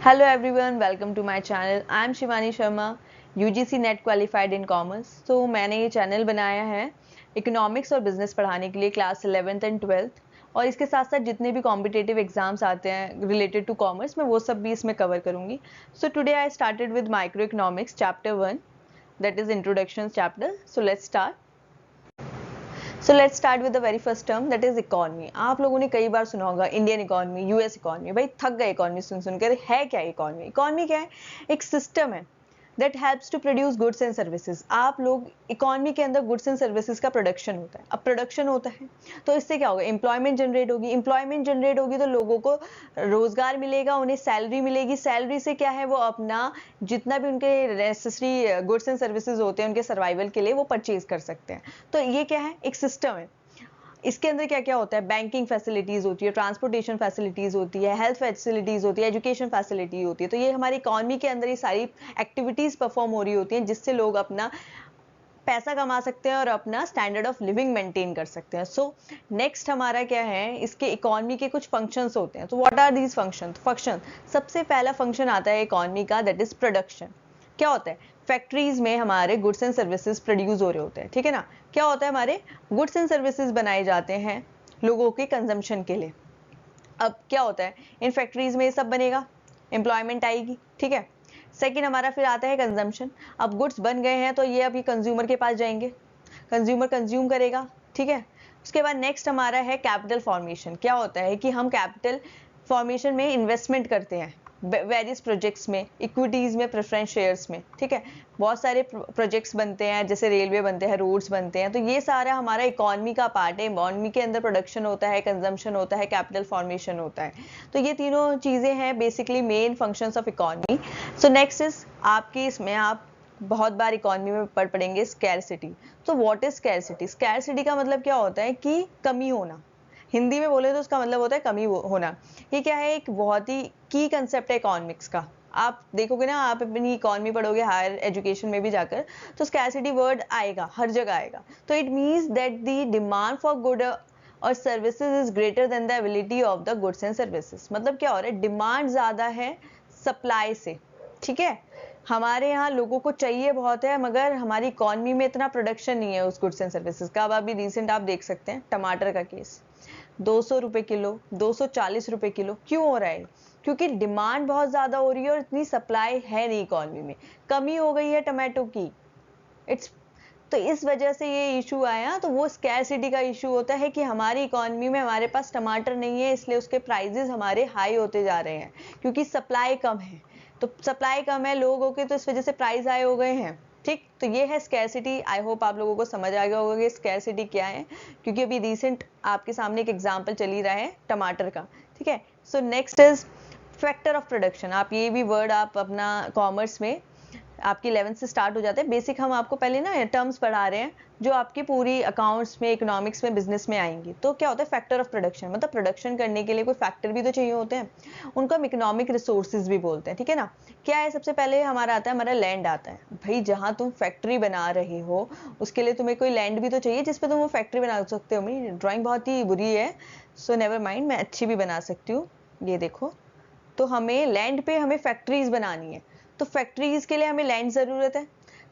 Hello everyone, welcome to my channel. I am Shivani Sharma, UGC net qualified in commerce. तो मैंने ये channel बनाया है इकोनॉमिक्स और बिजनेस पढ़ाने के लिए क्लास 11th एंड 12th, और इसके साथ साथ जितने भी कॉम्पिटेटिव एग्जाम्स आते हैं रिलेटेड टू कॉमर्स मैं वो सब भी इसमें कवर करूंगी। So today I started with micro economics chapter 1, that is introduction chapter. So let's start. So let's start with the very first term, that is economy. आप लोगों ने कई बार सुना होगा इंडियन इकोनॉमी, यूएस इकोनॉमी। भाई थक गए इकोनॉमी सुन सुनकर। है क्या इकोनॉमी? इकोनॉमी क्या है? एक सिस्टम है that helps to produce goods and services. आप लोग इकोनॉमी के अंदर गुड्स एंड सर्विसेज का प्रोडक्शन होता है। अब प्रोडक्शन होता है तो इससे क्या होगा? एम्प्लॉयमेंट जनरेट होगी। एम्प्लॉयमेंट जनरेट होगी तो लोगों को रोजगार मिलेगा, उन्हें सैलरी मिलेगी। सैलरी से क्या है, वो अपना जितना भी उनके नेसेसरी गुड्स एंड सर्विसेज होते हैं उनके सर्वाइवल के लिए वो परचेज कर सकते हैं। तो ये क्या है? एक सिस्टम है। इसके अंदर क्या क्या होता है? बैंकिंग फैसिलिटीज होती है, ट्रांसपोर्टेशन फैसिलिटीज होती है, हेल्थ फैसिलिटीज होती है, एजुकेशन फैसिलिटी होती है। तो ये हमारी इकोनॉमी के अंदर ये सारी एक्टिविटीज परफॉर्म हो रही होती हैं जिससे लोग अपना पैसा कमा सकते हैं और अपना स्टैंडर्ड ऑफ लिविंग मेंटेन कर सकते हैं। सो नेक्स्ट हमारा क्या है, इसके इकोनॉमी के कुछ फंक्शंस होते हैं। तो व्हाट आर दीज फंक्शन? सबसे पहला फंक्शन आता है इकोनॉमी का, दैट इज प्रोडक्शन। क्या होता है? फैक्ट्रीज में हमारे गुड्स एंड सर्विसेज प्रोड्यूस हो रहे होते हैं, ठीक है ना। क्या होता है? हमारे गुड्स एंड सर्विसेज बनाए जाते हैं लोगों के कंजम्पशन के लिए। अब क्या होता है, इन फैक्ट्रीज में ये सब बनेगा, एम्प्लॉयमेंट आएगी, ठीक है। सेकंड हमारा फिर आता है कंजम्पशन। अब गुड्स बन गए हैं तो ये अभी कंज्यूमर के पास जाएंगे, कंज्यूमर कंज्यूम करेगा, ठीक है। उसके बाद नेक्स्ट हमारा है कैपिटल फॉर्मेशन। क्या होता है कि हम कैपिटल फॉर्मेशन में इन्वेस्टमेंट करते हैं वेरियस प्रोजेक्ट्स में, इक्विटीज में, प्रेफरेंस शेयर्स में, ठीक है। बहुत सारे प्रोजेक्ट्स बनते हैं, जैसे रेलवे बनते हैं, रोड्स बनते हैं। तो ये सारा हमारा इकोनॉमी का पार्ट है। इकोनॉमी के अंदर प्रोडक्शन होता है, कंजम्पशन होता है, कैपिटल फॉर्मेशन होता है। तो ये तीनों चीजें हैं basically main functions of economy. So next is आपकी, इसमें आप बहुत बार इकोनॉमी में पढ़ेंगे स्कैरसिटी। तो व्हाट इज स्कैरसिटी? स्कैरसिटी का मतलब क्या होता है कि कमी होना। हिंदी में बोले तो उसका मतलब होता है कमी होना। ये क्या है? एक बहुत ही की कंसेप्ट है इकोनॉमिक्स का। आप देखोगे ना, आप अपनी इकोनॉमी पढ़ोगे हायर एजुकेशन में भी जाकर, तो स्कैरसिटी वर्ड आएगा, हर जगह आएगा। तो it means that the demand for good और services is greater than the ability of the goods and services. मतलब क्या हो रहा है? डिमांड ज्यादा है सप्लाई से, ठीक है। हमारे यहाँ लोगों को चाहिए बहुत है, मगर हमारी इकोनॉमी में इतना प्रोडक्शन नहीं है उस गुड्स एंड सर्विसेज का। अब अभी रिसेंट आप देख सकते हैं टमाटर का केस, 200 रुपए किलो, 240 रुपए किलो। क्यों हो रहा है? क्योंकि डिमांड बहुत ज्यादा हो रही है और इतनी सप्लाई है नहीं इकोनॉमी में, कमी हो गई है टमाटो की। इट्स तो इस वजह से ये इशू आया। तो वो स्कैरसिटी का इशू होता है कि हमारी इकोनॉमी में हमारे पास टमाटर नहीं है, इसलिए उसके प्राइसेस हमारे हाई होते जा रहे हैं क्योंकि सप्लाई कम है। तो सप्लाई कम है लोगों के, तो इस वजह से प्राइस हाई हो गए हैं, ठीक। तो ये है स्कैरसिटी। आई होप आप लोगों को समझ आ गया होगा कि स्कैरसिटी क्या है, क्योंकि अभी रिसेंट आपके सामने एक एग्जांपल चल ही रहा है टमाटर का, ठीक है। So next is factor of production. आप ये भी वर्ड आप अपना कॉमर्स में आपकी 11th से स्टार्ट हो जाते हैं। बेसिक हम आपको पहले ना टर्म्स पढ़ा रहे हैं जो आपकी पूरी अकाउंट्स में, इकोनॉमिक्स में, बिजनेस में आएंगी। तो क्या होता है फैक्टर ऑफ प्रोडक्शन? मतलब प्रोडक्शन करने के लिए कोई फैक्टर भी तो चाहिए होते हैं, उनको हम इकोनॉमिक रिसोर्सेज भी बोलते हैं, ठीक है ना। क्या है? सबसे पहले हमारा आता है, हमारा लैंड आता है। भाई जहां तुम फैक्ट्री बना रहे हो उसके लिए तुम्हें कोई लैंड भी तो चाहिए जिसपे तुम वो फैक्ट्री बना सकते हो। मेरी ड्राइंग बहुत ही बुरी है, सो नेवर माइंड, मैं अच्छी भी बना सकती हूँ। ये देखो, तो हमें लैंड पे हमें फैक्ट्रीज बनानी है, तो फैक्ट्रीज के लिए हमें लैंड जरूरत है,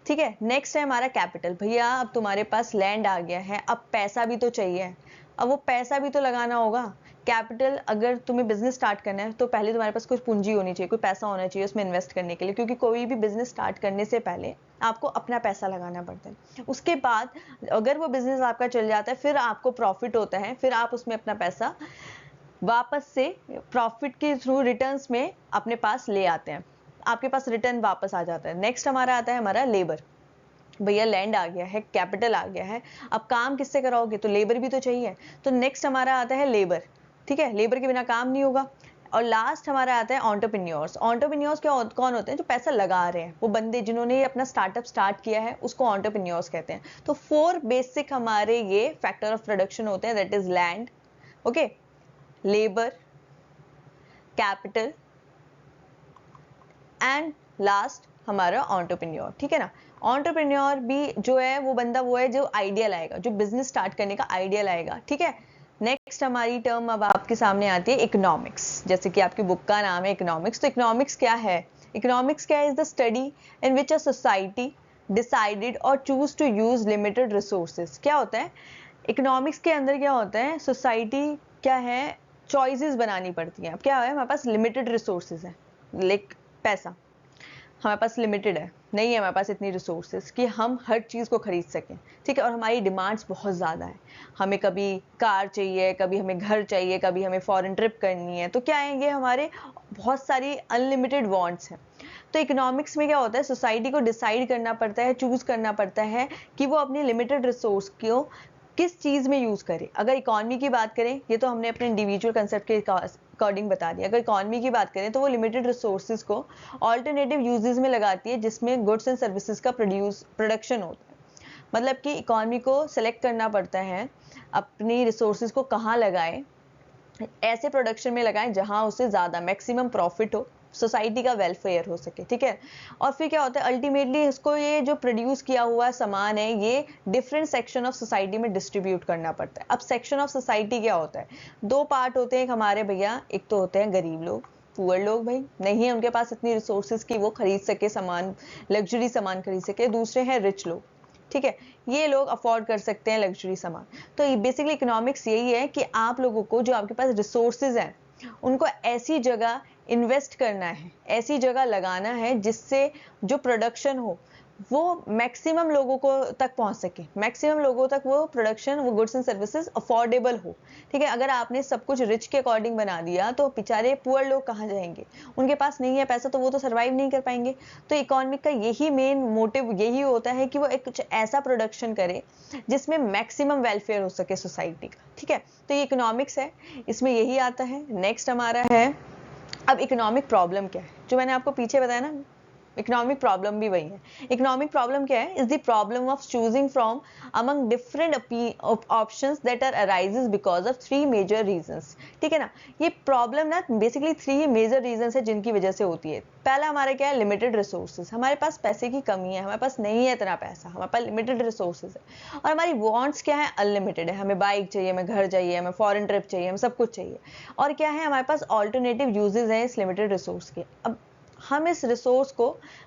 ठीक है। नेक्स्ट है हमारा कैपिटल। भैया अब तुम्हारे पास लैंड आ गया है, अब पैसा भी तो चाहिए, अब वो पैसा भी तो लगाना होगा। कैपिटल, अगर तुम्हें बिजनेस स्टार्ट करना है तो पहले तुम्हारे पास कुछ पूंजी होनी चाहिए, कोई पैसा होना चाहिए उसमें इन्वेस्ट करने के लिए, क्योंकि कोई भी बिजनेस स्टार्ट करने से पहले आपको अपना पैसा लगाना पड़ता है। उसके बाद अगर वो बिजनेस आपका चल जाता है, फिर आपको प्रॉफिट होता है, फिर आप उसमें अपना पैसा वापस से प्रॉफिट के थ्रू रिटर्न्स में अपने पास ले आते हैं, आपके पास रिटर्न वापस आ जाता है। नेक्स्ट हमारा आता है हमारा लेबर। भैया लैंड आ गया है, कैपिटल आ गया है, अब काम किससे कराओगे? तो लेबर भी तो चाहिए। तो नेक्स्ट हमारा आता है लेबर, ठीक है। लेबर के बिना काम नहीं होगा। और लास्ट हमारा आता है एंटरप्रेन्योर्स। एंटरप्रेन्योर्स क्या कौन होते हैं? जो पैसा लगा रहे हैं, वो बंदे जिन्होंने अपना स्टार्टअप स्टार्ट किया है उसको एंटरप्रेन्योर्स कहते हैं। तो 4 बेसिक हमारे ये फैक्टर ऑफ प्रोडक्शन होते हैं, that is land, okay, labour, capital and last हमारा एंटरप्रेन्योर, ठीक है ना। एंटरप्रेन्योर भी जो है वो बंदा वो है जो आइडिया लाएगा, जो बिजनेस स्टार्ट करने का आइडिया लाएगा, ठीक है। नेक्स्ट हमारी टर्म अब आपके सामने आती है इकोनॉमिक्स। जैसे कि आपकी बुक का नाम है इकोनॉमिक्स, तो इकोनॉमिक्स क्या है? इकोनॉमिक्स क्या है? Is the study in which a society decided और choose to use limited resources. क्या होता है इकोनॉमिक्स के अंदर? क्या होता है, सोसाइटी क्या है, चॉइसेस बनानी पड़ती हैं। अब क्या है, हमारे पास लिमिटेड रिसोर्सेज है, लाइक पैसा हमारे पास लिमिटेड है, नहीं है हमारे पास इतनी रिसोर्सेज कि हम हर चीज़ को खरीद सकें, ठीक है। और हमारी डिमांड्स बहुत ज़्यादा है, हमें कभी कार चाहिए, कभी हमें घर चाहिए, कभी हमें फॉरेन ट्रिप करनी है, तो क्या है, ये हमारे बहुत सारी अनलिमिटेड वांट्स हैं। तो इकोनॉमिक्स में क्या होता है, सोसाइटी को डिसाइड करना पड़ता है, चूज करना पड़ता है कि वो अपनी लिमिटेड रिसोर्स को किस चीज़ में यूज़ करे। अगर इकॉनमी की बात करें, ये तो हमने अपने इंडिविजुअल कंसेप्ट के अकॉर्डिंग बता दिया। अगर इकॉनमी की बात करें तो वो लिमिटेड रिसोर्सेज को ऑल्टरनेटिव यूजेस में लगाती है, जिसमें गुड्स एंड सर्विसेज का प्रोडक्शन होता है। मतलब कि इकॉनमी को सेलेक्ट करना पड़ता है अपनी रिसोर्सेज को कहाँ लगाए, ऐसे प्रोडक्शन में लगाएं जहां उसे ज़्यादा मैक्सिमम प्रॉफिट हो, सोसाइटी का वेलफेयर हो सके, ठीक है। और फिर क्या होता है, अल्टीमेटली इसको ये जो प्रोड्यूस किया हुआ सामान है ये डिफरेंट सेक्शन ऑफ सोसाइटी में डिस्ट्रीब्यूट करना पड़ता है। अब सेक्शन ऑफ सोसाइटी क्या होता है, दो पार्ट होते हैं हमारे भैया, एक तो होते हैं गरीब लोग, पुअर लोग, भाई नहीं है उनके पास इतनी रिसोर्सेज की वो खरीद सके सामान, लग्जरी सामान खरीद सके। दूसरे हैं रिच लोग, ठीक है, ये लोग अफोर्ड कर सकते हैं लग्जरी सामान। तो बेसिकली इकोनॉमिक्स यही है कि आप लोगों को जो आपके पास रिसोर्सेज हैं उनको ऐसी जगह इन्वेस्ट करना है, ऐसी जगह लगाना है जिससे जो प्रोडक्शन हो वो मैक्सिमम लोगों को तक पहुंच सके, मैक्सिमम लोगों तक वो प्रोडक्शन, वो गुड्स एंड सर्विसेज अफोर्डेबल हो, ठीक है। अगर आपने सब कुछ रिच के अकॉर्डिंग बना दिया तो बेचारे पुअर लोग कहाँ जाएंगे, उनके पास नहीं है पैसा तो वो तो सर्वाइव नहीं कर पाएंगे। तो इकोनॉमिक का यही मेन मोटिव यही होता है कि वो एक कुछ ऐसा प्रोडक्शन करे जिसमें मैक्सिमम वेलफेयर हो सके सोसाइटी का, ठीक है। तो ये इकोनॉमिक्स है, इसमें यही आता है। नेक्स्ट हमारा है अब इकोनॉमिक प्रॉब्लम क्या है, जो मैंने आपको पीछे बताया ना, इकोनॉमिक प्रॉब्लम भी वही है। इकोनॉमिक प्रॉब्लम क्या है, is the problem of choosing from among different options that are arises because of three major reasons, ठीक है ना। ये प्रॉब्लम ना बेसिकली थ्री मेजर रीजंस है जिनकी वजह से होती है। पहला हमारा क्या है, लिमिटेड रिसोर्सेज, हमारे पास पैसे की कमी है, हमारे पास नहीं है इतना पैसा, हमारे पास लिमिटेड रिसोर्सेज है। और हमारी वांट्स क्या है, अनलिमिटेड है, हमें बाइक चाहिए, हमें घर चाहिए, हमें फॉरेन ट्रिप चाहिए, हमें सब कुछ चाहिए। और क्या है, हमारे पास ऑल्टरनेटिव यूजेस हैं इस लिमिटेड रिसोर्स के। अब हम इस रिसोर्स को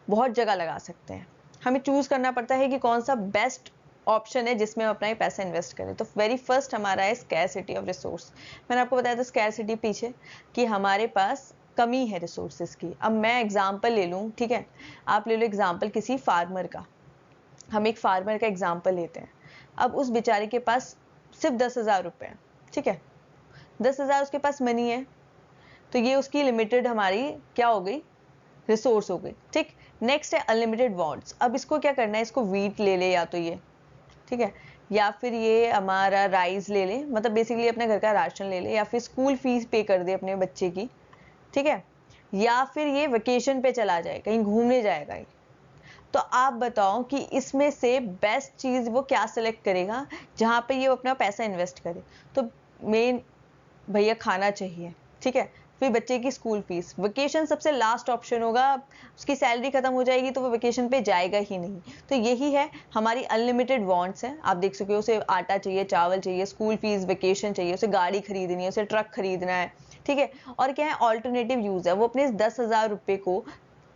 बहुत जगह लगा सकते हैं, हमें चूज करना पड़ता है कि कौन सा बेस्ट ऑप्शन है जिसमें हम अपना ये पैसा इन्वेस्ट करें। तो वेरी फर्स्ट हमारा है स्कैरसिटी ऑफ रिसोर्स। मैंने आपको बताया था स्कैरसिटी पीछे कि हमारे पास कमी है रिसोर्सेज की। अब मैं एग्जांपल ले लूँ, ठीक है, आप ले लो एग्जांपल किसी फार्मर का, हम एक फार्मर का एग्जांपल लेते हैं। अब उस बेचारे के पास सिर्फ 10,000 रुपये हैं, ठीक है, 10,000 उसके पास मनी है, तो ये उसकी लिमिटेड हमारी क्या हो गई, रिसोर्स हो गई, ठीक। नेक्स्ट है अनलिमिटेड वांट्स। अब इसको क्या करना है, इसको वीट ले ले या तो ये, ठीक है, या फिर ये हमारा राइस ले ले, मतलब बेसिकली अपने घर का राशन ले ले, या फिर स्कूल फीस पे कर दे अपने बच्चे की, ठीक है, या फिर ये वेकेशन पे चला जाए, कहीं घूमने जाएगा ये। तो आप बताओ कि इसमें से बेस्ट चीज वो क्या सिलेक्ट करेगा जहां पे ये अपना पैसा इन्वेस्ट करे। तो मेन भैया खाना चाहिए, ठीक है, फिर बच्चे की स्कूल फीस, वेकेशन सबसे लास्ट ऑप्शन होगा, उसकी सैलरी खत्म हो जाएगी तो वो वेकेशन पे जाएगा ही नहीं। तो यही है हमारी अनलिमिटेड वांट्स है। आप देख सकते हो, उसे आटा चाहिए, चावल चाहिए, स्कूल फीस, वेकेशन चाहिए, उसे गाड़ी खरीदनी है, उसे ट्रक खरीदना है, ठीक है। और क्या है, ऑल्टरनेटिव यूज है, वो अपने 10,000 रुपये को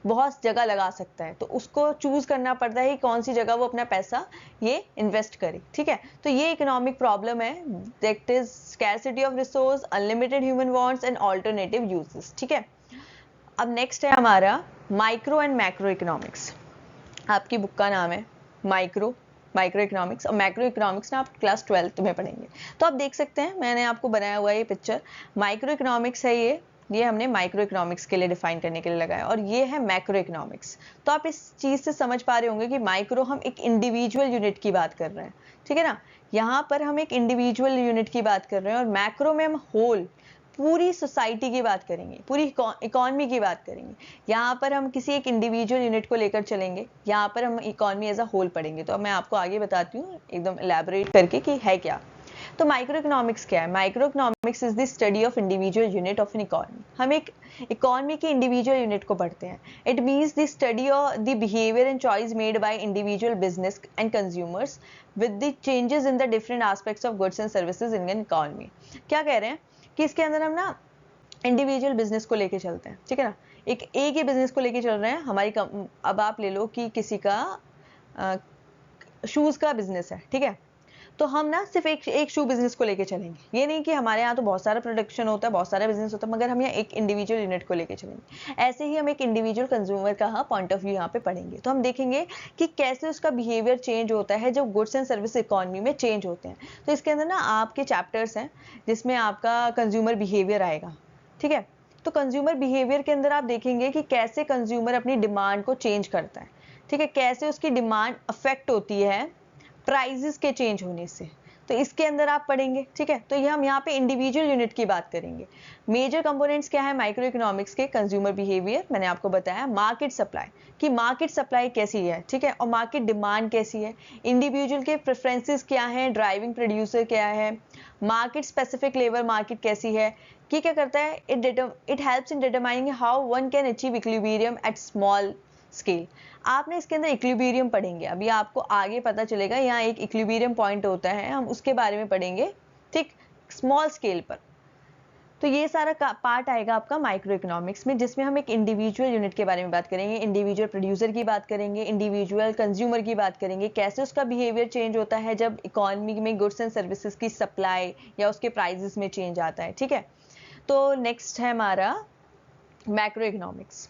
बहुत जगह लगा सकता है, तो उसको चूज करना पड़ता है कि कौन सी जगह वो अपना पैसा ये इन्वेस्ट करे, ठीक है। तो ये इकोनॉमिक प्रॉब्लम है, that is scarcity of resource, unlimited human wants and alternative uses, ठीक है। अब नेक्स्ट है हमारा माइक्रो एंड मैक्रो इकोनॉमिक्स। आपकी बुक का नाम है माइक्रो इकोनॉमिक्स, और मैक्रो इकोनॉमिक्स ना आप क्लास 12th में पढ़ेंगे। तो आप देख सकते हैं मैंने आपको बनाया हुआ ये पिक्चर, माइक्रो इकोनॉमिक्स है ये हमने माइक्रो इकोनॉमिक्स के लिए डिफाइन करने के लिए लगाया, और ये है मैक्रो इकोनॉमिक्स। तो आप इस चीज से समझ पा रहे होंगे कि माइक्रो हम एक इंडिविजुअल यूनिट की बात कर रहे हैं, ठीक है ना, यहाँ पर हम एक इंडिविजुअल यूनिट की बात कर रहे हैं, और मैक्रो में हम होल पूरी सोसाइटी की बात करेंगे, पूरी इकोनॉमी की बात करेंगे। यहाँ पर हम किसी एक इंडिविजुअल यूनिट को लेकर चलेंगे, यहाँ पर हम इकोनॉमी एज अ होल पढ़ेंगे। तो अब मैं आपको आगे बताती हूँ एकदम एलैबोरेट करके कि है क्या। तो माइक्रो इकोनॉमिक्स क्या है? Micro economics is the study of individual unit of an economy. हम एक इकोनॉमी की इंडिविजुअल यूनिट को पढ़ते हैं। It means the study of the behaviour and choice made by individual business and consumers with the changes in the different aspects of goods and services in an economy. क्या कह रहे हैं कि इसके अंदर हम ना इंडिविजुअल बिजनेस को लेके चलते हैं, ठीक है ना, एक ही बिजनेस को लेके चल रहे हैं। हमारी अब आप ले लो कि किसी का शूज का बिजनेस है, ठीक है, तो हम ना सिर्फ एक शू बिजनेस को लेके चलेंगे। ये नहीं कि हमारे यहाँ तो बहुत सारा प्रोडक्शन होता है, बहुत सारा बिजनेस होता है, मगर हम यहाँ एक इंडिविजुअल यूनिट को लेके चलेंगे। ऐसे ही हम एक इंडिविजुअल कंज्यूमर का पॉइंट ऑफ व्यू यहाँ पे पढ़ेंगे। तो हम देखेंगे कि कैसे उसका बिहेवियर चेंज होता है जब गुड्स एंड सर्विस इकोनॉमी में चेंज होते हैं। तो इसके अंदर ना आपके चैप्टर्स हैं जिसमें आपका कंज्यूमर बिहेवियर आएगा, ठीक है। तो कंज्यूमर बिहेवियर के अंदर आप देखेंगे कि कैसे कंज्यूमर अपनी डिमांड को चेंज करता है, ठीक है, कैसे उसकी डिमांड अफेक्ट होती है प्राइजेस के चेंज होने से। तो इसके अंदर आप पढ़ेंगे, ठीक है। तो ये हम यहाँ पे इंडिविजुअल यूनिट की बात करेंगे। मेजर कंपोनेंट्स क्या है माइक्रो इकोनॉमिक्स के? कंज्यूमर बिहेवियर, मैंने आपको बताया, मार्केट सप्लाई कि मार्केट सप्लाई कैसी है, ठीक है, और मार्केट डिमांड कैसी है, इंडिविजुअल के प्रेफरेंसेस क्या है, ड्राइविंग प्रोड्यूसर क्या है, मार्केट स्पेसिफिक लेबर मार्केट कैसी है, कि क्या करता है, it helps in determining how one can achieve equilibrium at small scale. आपने इसके अंदर इक्विलिब्रियम पढ़ेंगे, अभी आपको आगे पता चलेगा यहाँ एक इक्विलिब्रियम पॉइंट होता है, हम उसके बारे में पढ़ेंगे, ठीक, स्मॉल स्केल पर। तो ये सारा पार्ट आएगा आपका माइक्रो इकोनॉमिक्स में, जिसमें हम एक इंडिविजुअल यूनिट के बारे में बात करेंगे, इंडिविजुअल प्रोड्यूसर की बात करेंगे, इंडिविजुअल कंज्यूमर की बात करेंगे, कैसे उसका बिहेवियर चेंज होता है जब इकोनॉमी में गुड्स एंड सर्विसेज की सप्लाई या उसके प्राइजेस में चेंज आता है, ठीक है। तो नेक्स्ट है हमारा मैक्रो इकोनॉमिक्स।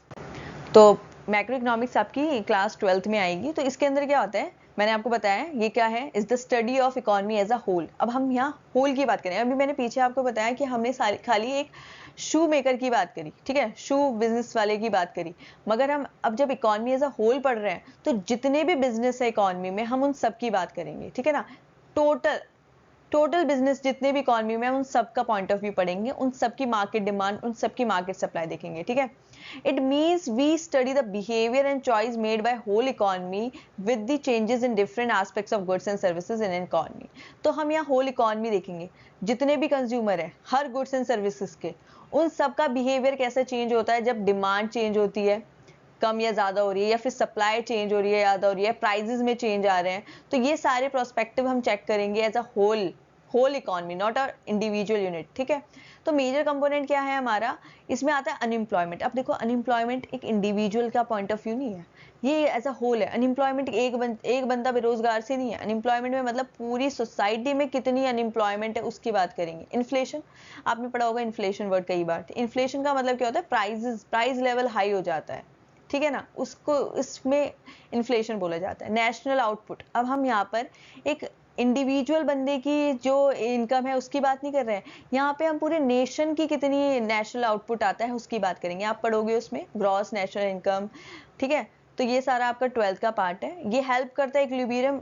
तो मैक्रो इकोनॉमिक्स आपकी क्लास 12th में आएगी। तो इसके अंदर क्या होता है, मैंने आपको बताया ये क्या है, is the study of economy as a whole. अब हम यहाँ होल की बात करें। अभी मैंने पीछे आपको बताया कि हमने खाली एक शू मेकर की बात करी, ठीक है, शू बिजनेस वाले की बात करी, मगर हम अब जब इकोनॉमी एज अ होल पढ़ रहे हैं तो जितने भी बिजनेस है इकोनॉमी में हम उन सब की बात करेंगे, ठीक है ना। टोटल बिजनेस जितने भी इकोनॉमी में, उन सब का पॉइंट ऑफ व्यू पढ़ेंगे, उन सब की मार्केट डिमांड, उन सब की मार्केट सप्लाई देखेंगे, ठीक है। It means we study the behavior and choice made by whole economy with the changes in different aspects of goods and services in an economy. तो हम यहाँ whole economy देखेंगे, जितने भी कंज्यूमर है हर गुड्स एंड सर्विसेज के, उन सब का बिहेवियर कैसे चेंज होता है जब डिमांड चेंज होती है, कम या ज्यादा हो रही है, या फिर सप्लाई चेंज हो रही है, ज्यादा हो रही है, प्राइजेस में चेंज आ रहे हैं। तो ये सारे प्रोस्पेक्टिव हम चेक करेंगे as a whole economy, not a individual unit, ठीक है। तो मेजर कंपोनेंट क्या है हमारा, इसमें आता है अनएम्प्लॉयमेंट। अब देखो अनएम्प्लॉयमेंट एक इंडिविजुअल का पॉइंट ऑफ व्यू नहीं है, ये एज अ होल है। अनएम्प्लॉयमेंट एक बंदा बेरोजगार से नहीं है, अनएम्प्लॉयमेंट में मतलब पूरी सोसाइटी में कितनी अनएम्प्लॉयमेंट है उसकी बात करेंगे। इन्फ्लेशन, आपने पढ़ा होगा इन्फ्लेशन वर्ड कई बार। इन्फ्लेशन का मतलब क्या होता है, प्राइस लेवल हाई हो जाता है, ठीक है ना, उसको इसमें इन्फ्लेशन बोला जाता है। नेशनल आउटपुट, अब हम यहाँ पर एक इंडिविजुअल बंदे की जो इनकम है उसकी बात नहीं कर रहे हैं, यहाँ पे हम पूरे नेशन की कितनी नेशनल आउटपुट आता है उसकी बात करेंगे। आप पढ़ोगे उसमें ग्रॉस नेशनल इनकम, ठीक है। तो ये सारा आपका 12th का पार्ट है। ये हेल्प करता है इक्विलिब्रियम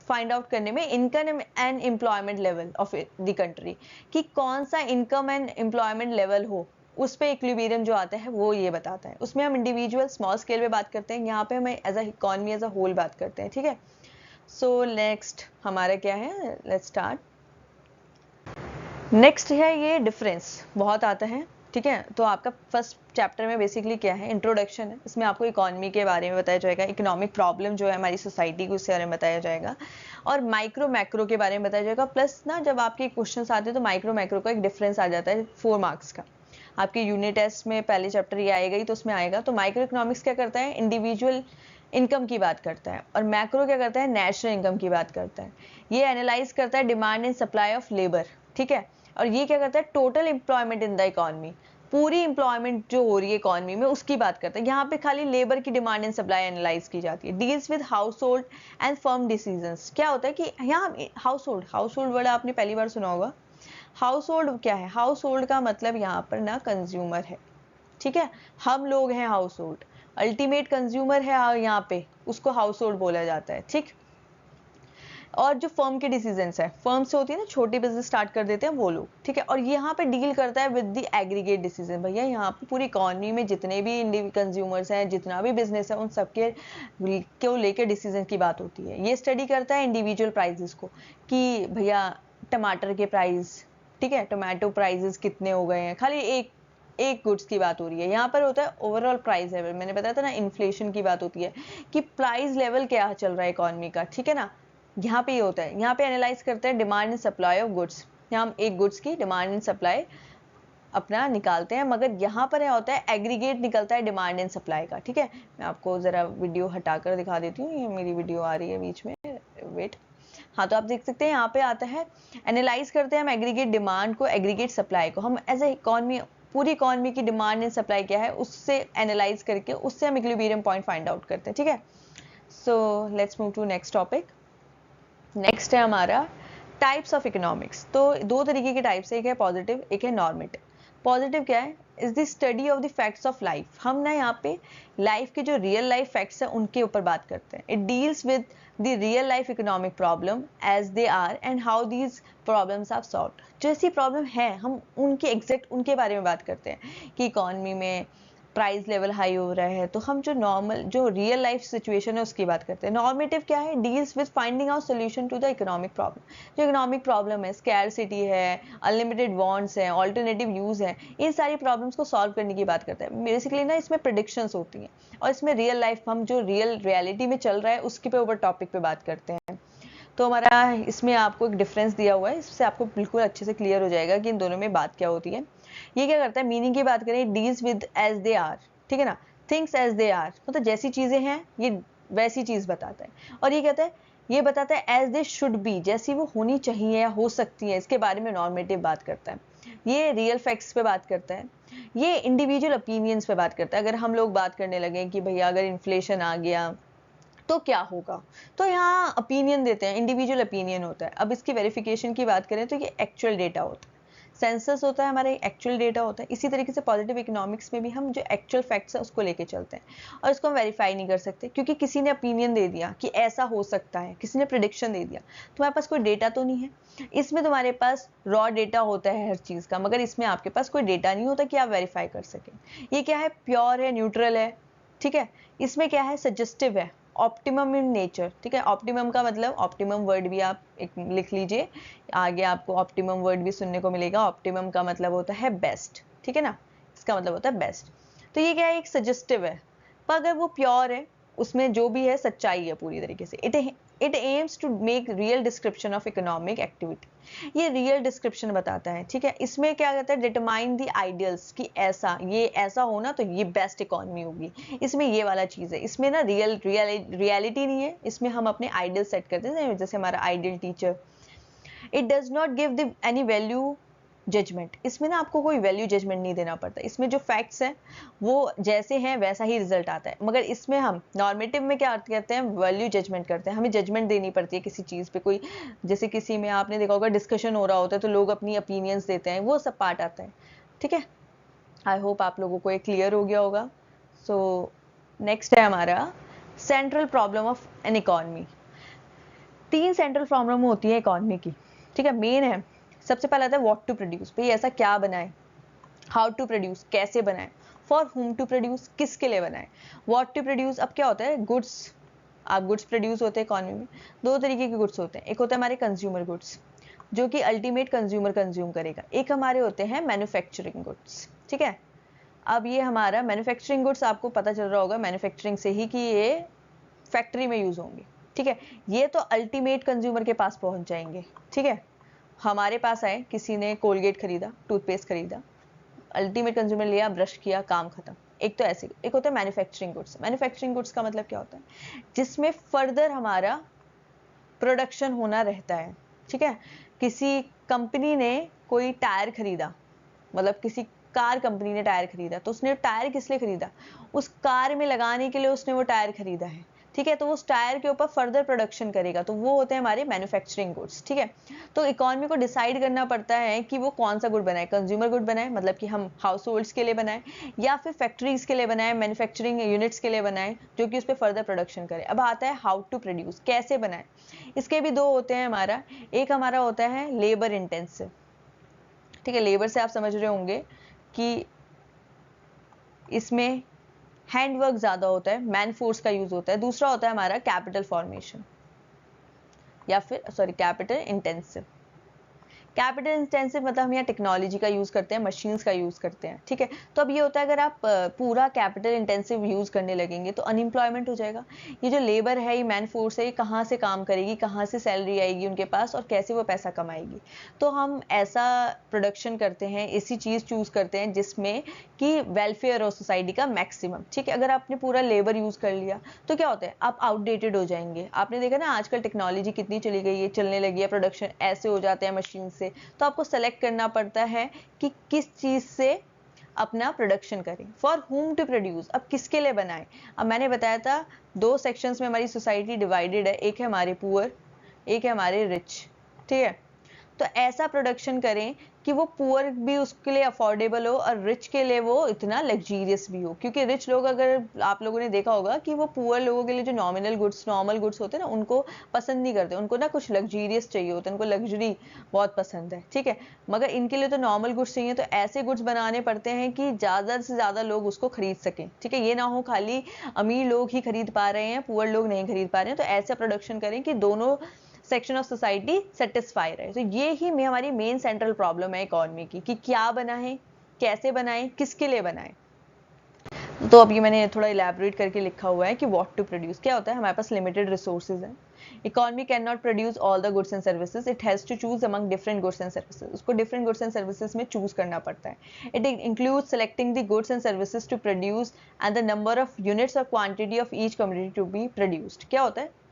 फाइंड आउट करने में, income and employment level of the country, कि कौन सा इनकम एंड एम्प्लॉयमेंट लेवल हो, उस पे इक्विलिब्रियम जो आता है वो ये बताता है। उसमें हम इंडिविजुअल स्मॉल स्केल पे बात करते हैं, यहाँ पे हम as a economy as a whole बात करते हैं, ठीक है। सो नेक्स्ट हमारा क्या है, लेट्स स्टार्ट। नेक्स्ट है ये डिफरेंस, बहुत आता है, ठीक है। तो आपका फर्स्ट चैप्टर में बेसिकली क्या है, इंट्रोडक्शन है, इसमें आपको इकोनॉमी के बारे में बताया जाएगा, इकोनॉमिक प्रॉब्लम जो है हमारी सोसाइटी को उसके बारे में बताया जाएगा, और माइक्रो मैक्रो के बारे में बताया जाएगा। प्लस ना जब आपके क्वेश्चंस आते हैं तो माइक्रो मैक्रो का एक डिफरेंस आ जाता है 4 मार्क्स का। आपके यूनिट टेस्ट में पहले चैप्टर ये आएगा ही, तो उसमें आएगा। तो माइक्रो इकोनॉमिक्स क्या करता है, इंडिविजुअल इनकम की बात करता है, और मैक्रो क्या करता है, नेशनल इनकम की बात करता है। ये एनालाइज करता है demand and supply of labour, ठीक है। और ये क्या करता है, total employment in the economy, पूरी एम्प्लॉयमेंट जो हो रही है इकोनॉमी में उसकी बात करता है। यहाँ पे खाली लेबर की डिमांड एंड सप्लाई एनालाइज की जाती है। Deals with house hold and firm decisions, क्या होता है कि यहाँ हाउस होल्ड वर्ड आपने पहली बार सुना होगा। हाउस होल्ड क्या है, हाउस होल्ड का मतलब यहाँ पर ना कंज्यूमर है, ठीक है, हम लोग हैं हाउस होल्ड, अल्टीमेट कंज्यूमर है यहाँ पे, उसको हाउस होल्ड बोला जाता है, ठीक। और जो फर्म के डिसीजंस है, फर्म से होती है ना, छोटी बिजनेस स्टार्ट कर देते हैं वो लोग, ठीक है। और यहाँ पे डील करता है विद द एग्रीगेट डिसीजन, भैया यहाँ पे पूरी इकोनॉमी में जितने भी कंज्यूमर्स हैं, जितना भी बिजनेस है, उन सबके को लेके डिसीजन की बात होती है। ये स्टडी करता है इंडिविजुअल प्राइजेस को, कि भैया टमाटर के प्राइस, ठीक है, टोमेटो प्राइसेस कितने हो गए हैं, खाली एक गुड्स की बात हो रही है। यहाँ पर होता है ओवरऑल प्राइस लेवल, मैंने बताया था ना इन्फ्लेशन की बात होती है कि प्राइस लेवल क्या चल रहा है इकोनॉमी का, ठीक है ना। यहाँ पे ये होता है, यहाँ पे एनालाइज करते हैं demand and supply of goods, यहाँ हम एक गुड्स की डिमांड एंड सप्लाई अपना निकालते हैं, मगर यहाँ पर होता है एग्रीगेट निकलता है डिमांड एंड सप्लाई का, ठीक है। मैं आपको जरा वीडियो हटाकर दिखा देती हूँ, ये मेरी वीडियो आ रही है बीच में, वेट। हाँ, तो आप देख सकते हैं यहाँ पे आता है एनालाइज करते हैं हम एग्रीगेट डिमांड को, एग्रीगेट सप्लाई को, हम एज ए इकोनॉमी पूरी इकोनॉमी की डिमांड एंड सप्लाई क्या है उससे एनालाइज करके उससे हम इक्विलिब्रियम पॉइंट फाइंड आउट करते हैं, ठीक है। So let's move to next topic. Next है हमारा टाइप्स ऑफ इकोनॉमिक्स। तो दो तरीके के टाइप्स है, एक है पॉजिटिव, एक है नॉर्मेटिव। पॉजिटिव क्या है, is the study of the facts of life. हम ना यहाँ पे लाइफ के जो रियल लाइफ फैक्ट्स है उनके ऊपर बात करते हैं। It deals with the real life economic problem as they are and how these problems are solved. जो ऐसी प्रॉब्लम है हम उनके एग्जैक्ट उनके बारे में बात करते हैं कि इकोनॉमी में प्राइस लेवल हाई हो रहा है, तो हम जो नॉर्मल जो रियल लाइफ सिचुएशन है उसकी बात करते हैं। नॉर्मेटिव क्या है, deals with finding out solution to the economic problem. जो इकोनॉमिक प्रॉब्लम है, स्कैरसिटी है, अनलिमिटेड वांट्स है, ऑल्टरनेटिव यूज है, इन सारी प्रॉब्लम्स को सॉल्व करने की बात करते हैं। बेसिकली ना इसमें प्रेडिक्शंस होती हैं और इसमें रियल लाइफ हम जो रियल रियलिटी में चल रहा है उसके पे ऊपर टॉपिक पे बात करते हैं। तो हमारा इसमें आपको एक डिफरेंस दिया हुआ है, इससे आपको बिल्कुल अच्छे से क्लियर हो जाएगा कि इन दोनों में बात क्या होती है। ये क्या करता है, मीनिंग की बात करें, deals with as they are, ठीक है ना, थिंग्स एज दे आर, मतलब जैसी चीजें हैं ये वैसी चीज बताता है। और ये कहता है, ये बताता है एज दे शुड बी, जैसी वो होनी चाहिए या हो सकती है, इसके बारे में नॉर्मेटिव बात करता है। ये रियल फैक्ट्स पे बात करता है, ये इंडिविजुअल ओपिनियंस पे बात करता है। अगर हम लोग बात करने लगे कि भैया अगर इन्फ्लेशन आ गया तो क्या होगा, तो यहाँ ओपिनियन देते हैं, इंडिविजुअल ओपिनियन होता है। अब इसकी वेरिफिकेशन की बात करें तो ये एक्चुअल डेटा होता है, सेंसस होता है हमारा, एक्चुअल डेटा होता है। इसी तरीके से पॉजिटिव इकोनॉमिक्स में भी हम जो एक्चुअल फैक्ट्स है उसको लेके चलते हैं और इसको हम वेरीफाई नहीं कर सकते क्योंकि किसी ने ओपिनियन दे दिया कि ऐसा हो सकता है, किसी ने प्रिडिक्शन दे दिया, तुम्हारे पास कोई डेटा तो नहीं है। इसमें तुम्हारे पास रॉ डेटा होता है हर चीज का, मगर इसमें आपके पास कोई डेटा नहीं होता कि आप वेरीफाई कर सकें। ये क्या है, प्योर है, न्यूट्रल है, ठीक है। इसमें क्या है, सजेस्टिव है, ऑप्टिमम इन नेचर, ठीक है। ऑप्टिमम का मतलब, ऑप्टिमम वर्ड भी आप एक लिख लीजिए, आगे आपको ऑप्टिमम वर्ड भी सुनने को मिलेगा। ऑप्टिमम का मतलब होता है बेस्ट, ठीक है ना, इसका मतलब होता है बेस्ट। तो ये क्या है, एक सजेस्टिव है, पर अगर वो प्योर है, उसमें जो भी है सच्चाई है पूरी तरीके से। It aims to make real description of economic activity, ये रियल डिस्क्रिप्शन बताता है, ठीक है। इसमें क्या कहता है, डिटरमाइन द आइडियल्स, कि ऐसा ये ऐसा होना तो ये बेस्ट इकोनॉमी होगी, इसमें ये वाला चीज है। इसमें ना रियलिटी नहीं है, इसमें हम अपने आइडियल सेट करते हैं, जैसे हमारा ideal teacher. It does not give the any value judgement, इसमें ना आपको कोई वैल्यू जजमेंट नहीं देना पड़ता, इसमें जो फैक्ट्स हैं वो जैसे हैं वैसा ही रिजल्ट आता है। मगर इसमें हम नॉर्मेटिव में क्या करते हैं, वैल्यू जजमेंट करते हैं, हमें जजमेंट देनी पड़ती है किसी चीज पे। कोई जैसे किसी में आपने देखा होगा डिस्कशन हो रहा होता है तो लोग अपनी ओपिनियंस देते हैं, वो सब पार्ट आता है, ठीक है। आई होप आप लोगों को ये क्लियर हो गया होगा। सो नेक्स्ट है हमारा central problem of an economy. 3 central problem होती है इकोनॉमी की, ठीक है। मेन है, सबसे पहला आता है व्हाट टू प्रोड्यूस, भाई ऐसा क्या बनाए, हाउ टू प्रोड्यूस, कैसे बनाए, फॉर हुम टू प्रोड्यूस, किसके लिए बनाए, व्हाट टू प्रोड्यूस। अब क्या होता है, गुड्स, आप गुड्स प्रोड्यूस होते हैं इकोनॉमी में, दो तरीके के गुड्स होते हैं। एक होता है हमारे कंज्यूमर गुड्स, जो कि अल्टीमेट कंज्यूमर कंज्यूम करेगा। एक हमारे होते हैं मैन्युफैक्चरिंग गुड्स, ठीक है। अब ये हमारा मैन्युफैक्चरिंग गुड्स, आपको पता चल रहा होगा मैन्युफैक्चरिंग से ही कि ये फैक्ट्री में यूज होंगे, ठीक है। ये तो अल्टीमेट कंज्यूमर के पास पहुंच जाएंगे, ठीक है। हमारे पास आए, किसी ने कोलगेट खरीदा, टूथपेस्ट खरीदा, अल्टीमेट कंज्यूमर लिया, ब्रश किया, काम खत्म। एक तो ऐसे, एक होता है मैन्युफैक्चरिंग गुड्स। मैन्युफैक्चरिंग गुड्स का मतलब क्या होता है, जिसमें फर्दर हमारा प्रोडक्शन होना रहता है, ठीक है। किसी कंपनी ने कोई टायर खरीदा, मतलब किसी कार कंपनी ने टायर खरीदा, तो उसने टायर किस लिए खरीदा, उस कार में लगाने के लिए उसने वो टायर खरीदा है, ठीक है। तो उस टायर के ऊपर फर्दर प्रोडक्शन करेगा, तो वो होते हैं हमारे मैन्युफैक्चरिंग गुड्स, ठीक है। तो इकोनॉमी को डिसाइड करना पड़ता है कि वो कौन सा गुड बनाए, कंज्यूमर गुड बनाए, मतलब कि हम हाउस होल्ड्स के लिए बनाए, या फिर फैक्ट्रीज के लिए बनाए, मैन्युफैक्चरिंग यूनिट्स के लिए बनाए, जो कि उस पर फर्दर प्रोडक्शन करे। अब आता है हाउ टू प्रोड्यूस, कैसे बनाए। इसके भी दो होते हैं हमारा, एक हमारा होता है लेबर इंटेंसिव, ठीक है। लेबर से आप समझ रहे होंगे कि इसमें हैंड वर्क ज्यादा होता है, मैन फोर्स का यूज होता है। दूसरा होता है हमारा कैपिटल फॉर्मेशन, या फिर sorry capital intensive. Capital intensive मतलब हम यहाँ टेक्नोलॉजी का यूज करते हैं, मशीन्स का यूज करते हैं, ठीक है। तो अब ये होता है अगर आप पूरा कैपिटल इंटेंसिव यूज करने लगेंगे तो अनएम्प्लॉयमेंट हो जाएगा। ये जो लेबर है, ये मैन फोर्स है, ये कहाँ से काम करेगी, कहाँ से सैलरी आएगी उनके पास और कैसे वो पैसा कमाएगी। तो हम ऐसा प्रोडक्शन करते हैं, ऐसी चीज चूज करते हैं जिसमें कि वेलफेयर और सोसाइटी का मैक्सिमम, ठीक है। अगर आपने पूरा लेबर यूज कर लिया तो क्या होता है, आप आउटडेटेड हो जाएंगे। आपने देखा ना आजकल टेक्नोलॉजी कितनी चली गई है, चलने लगी है, प्रोडक्शन ऐसे हो जाते हैं मशीन से। तो आपको सेलेक्ट करना पड़ता है कि किस चीज से अपना प्रोडक्शन करें, फॉर हुम टू प्रोड्यूस, अब किसके लिए बनाएं। अब मैंने बताया था 2 सेक्शंस में हमारी सोसाइटी डिवाइडेड है, एक है हमारे पुअर, एक है हमारे रिच, ठीक है। तो ऐसा प्रोडक्शन करें कि वो पुअर भी उसके लिए अफोर्डेबल हो और रिच के लिए वो इतना लग्जीरियस भी हो। क्योंकि रिच लोग, अगर आप लोगों ने देखा होगा कि वो पुअर लोगों के लिए जो नॉर्मल गुड्स होते हैं ना, उनको पसंद नहीं करते, उनको ना कुछ लग्जीरियस चाहिए होता है, उनको लग्जरी बहुत पसंद है, ठीक है। मगर इनके लिए तो नॉर्मल गुड्स चाहिए, तो ऐसे गुड्स बनाने पड़ते हैं कि ज़्यादा से ज़्यादा लोग उसको खरीद सकें, ठीक है। ये ना हो खाली अमीर लोग ही खरीद पा रहे हैं, पुअर लोग नहीं खरीद पा रहे हैं। तो ऐसा प्रोडक्शन करें कि दोनों सेक्शन ऑफ सोसाइटी सेटिस्फाई रहे। तो ये ही हमारी मेन सेंट्रल प्रॉब्लम है इकोनॉमी की, कि क्या बनाएं, कैसे बनाएं, किसके लिए बनाएं। तो अब ये मैंने थोड़ा इलेबोरेट करके लिखा हुआ है कि व्हाट टू प्रोड्यूस। क्या होता है, हमारे पास लिमिटेड रिसोर्सेज हैं। Economy can not produce all the goods and services, it has to choose among different goods and services. उसको डिफरेंट गुड्स एंड सर्विसेज में चूज करना पड़ता है। It includes selecting the goods and services to produce and the number of units और quantity of each commodity to be produced. क्या होता है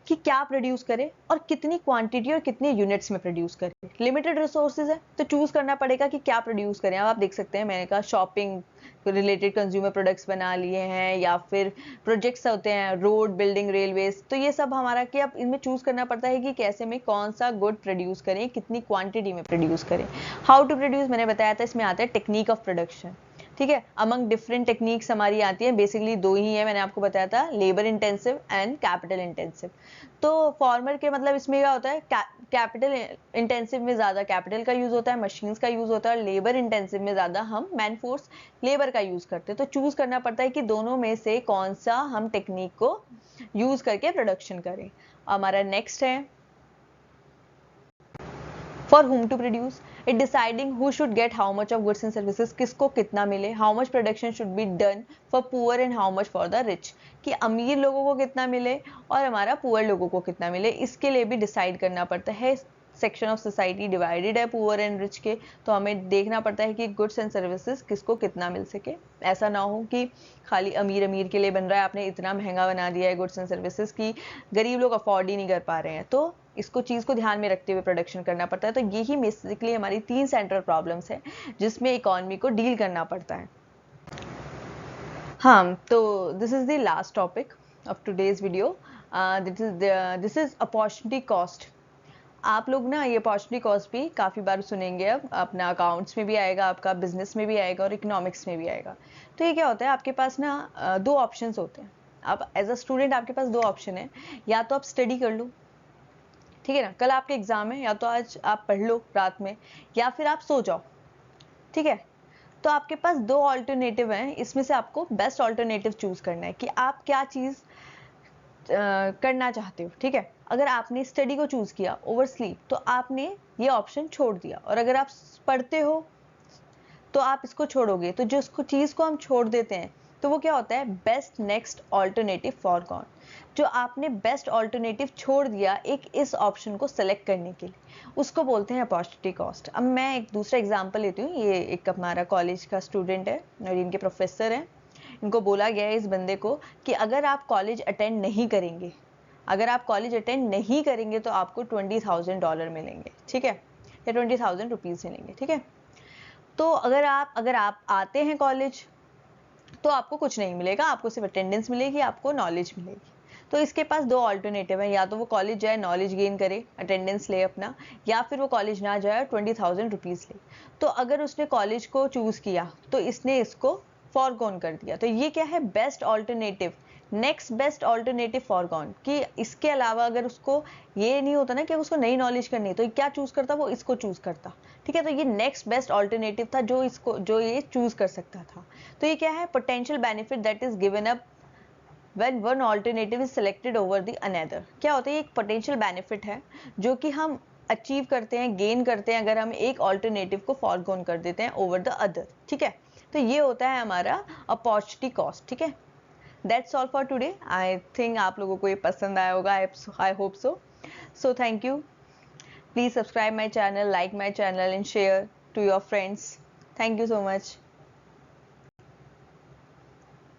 कि क्या प्रोड्यूस करे और कितनी क्वांटिटी और कितने यूनिट्स में प्रोड्यूस करे। लिमिटेड रिसोर्सेज है तो चूज करना पड़ेगा कि क्या प्रोड्यूस करें। अब आप देख सकते हैं, मैंने कहा शॉपिंग रिलेटेड कंज्यूमर प्रोडक्ट्स बना लिए हैं, या फिर प्रोजेक्ट्स होते हैं, रोड, बिल्डिंग, रेलवेज। तो ये सब हमारा कि अब इनमें चूज करना पड़ता है कि कैसे में कौन सा गुड प्रोड्यूस करें, कितनी क्वांटिटी में प्रोड्यूस करें। हाउ टू प्रोड्यूस मैंने बताया था, इसमें आता है टेक्निक ऑफ प्रोडक्शन, ठीक है। अमंग डिफरेंट टेक्निक्स हमारी आती है, बेसिकली 2 ही है, मैंने आपको बताया था, labour intensive and capital intensive. तो फॉर्मर के मतलब इसमें क्या होता है, कैपिटल इंटेंसिव में ज्यादा कैपिटल का यूज होता है, मशीन्स का यूज होता है, और लेबर इंटेंसिव में ज्यादा हम मैन फोर्स, लेबर का यूज करते हैं। तो चूज करना पड़ता है कि दोनों में से कौन सा हम टेक्निक को यूज करके प्रोडक्शन करें। हमारा नेक्स्ट है for whom to produce, it deciding who should get how much of goods and services, किसको कितना मिले, how much production should be done for poor and how much for the rich, कि अमीर लोगों को कितना मिले और हमारा पुअर लोगों को कितना मिले, इसके लिए भी डिसाइड करना पड़ता है। सेक्शन ऑफ सोसाइटी डिवाइडेड है पुअर एंड रिच के, तो हमें देखना पड़ता है कि गुड्स एंड सर्विसेज किसको कितना मिल सके। ऐसा ना हो कि खाली अमीर अमीर के लिए बन रहा है, आपने इतना महंगा बना दिया है गुड्स एंड सर्विसेज की गरीब लोग अफोर्ड ही नहीं कर पा रहे हैं। तो इसको चीज को ध्यान में रखते हुए प्रोडक्शन करना पड़ता है। तो यही बेसिकली हमारी 3 सेंट्रल प्रॉब्लम्स है जिसमें इकोनॉमी को डील करना पड़ता है। हाँ, तो this is the last topic of today's video. This is opportunity cost. आप लोग ना ये अपॉर्चुनिटी कॉस्ट भी काफ़ी बार सुनेंगे, अब अपना अकाउंट्स में भी आएगा, आपका बिजनेस में भी आएगा और इकोनॉमिक्स में भी आएगा। तो ये क्या होता है, आपके पास ना 2 ऑप्शंस होते हैं। आप एज अ स्टूडेंट आपके पास 2 ऑप्शन है, या तो आप स्टडी कर लो, ठीक है ना, कल आपके एग्जाम है, या तो आज आप पढ़ लो रात में, या फिर आप सो जाओ, ठीक है। तो आपके पास 2 ऑल्टरनेटिव हैं, इसमें से आपको बेस्ट ऑल्टरनेटिव चूज करना है कि आप क्या चीज करना चाहते हो, ठीक है। अगर आपने स्टडी को चूज किया ओवर स्लीप, तो आपने ये ऑप्शन छोड़ दिया, और अगर आप पढ़ते हो तो आप इसको छोड़ोगे। तो जो इसको चीज को हम छोड़ देते हैं तो वो क्या होता है, best next alternative for gone. जो आपने बेस्ट ऑल्टरनेटिव छोड़ दिया एक इस ऑप्शन को सेलेक्ट करने के लिए, उसको बोलते हैं अपॉर्चुनिटी कॉस्ट। अब मैं एक दूसरा एग्जांपल लेती हूँ। ये एक हमारा कॉलेज का स्टूडेंट है और इनके प्रोफेसर हैं। इनको बोला गया है इस बंदे को कि अगर आप कॉलेज अटेंड नहीं करेंगे, अगर आप कॉलेज अटेंड नहीं करेंगे तो आपको $20,000 मिलेंगे, ठीक है, या 20,000 रुपीज मिलेंगे, ठीक है। तो अगर आप आते हैं कॉलेज तो आपको कुछ नहीं मिलेगा, आपको सिर्फ अटेंडेंस मिलेगी, आपको नॉलेज मिलेगी। तो इसके पास 2 ऑल्टरनेटिव है, या तो वो कॉलेज जाए, नॉलेज गेन करे, अटेंडेंस ले अपना, या फिर वो कॉलेज ना जाए, 20,000 रुपीज ले। तो अगर उसने कॉलेज को चूज किया तो इसने इसको फॉरगॉन कर दिया। तो ये क्या है, best alternative, next best alternative foregone. कि इसके अलावा अगर उसको ये नहीं होता ना कि उसको नई नॉलेज करनी, तो क्या चूज करता, वो इसको चूज करता, ठीक है। तो ये नेक्स्ट बेस्ट ऑल्टरनेटिव था जो ये चूज कर सकता था। तो ये क्या है, potential benefit that is given up when one alternative is selected over the another। क्या होता है, ये एक पोटेंशियल बेनिफिट है जो कि हम अचीव करते हैं, गेन करते हैं अगर हम एक ऑल्टरनेटिव को फॉरगोन कर देते हैं ओवर द अदर, ठीक है। तो ये होता है हमारा अपॉर्चुनिटी कॉस्ट, ठीक है। That's all for today. I think आप लोगों को ये पसंद आया होगा, I hope so. So thank you. Please subscribe my channel, like my channel and share to your friends. Thank you so much.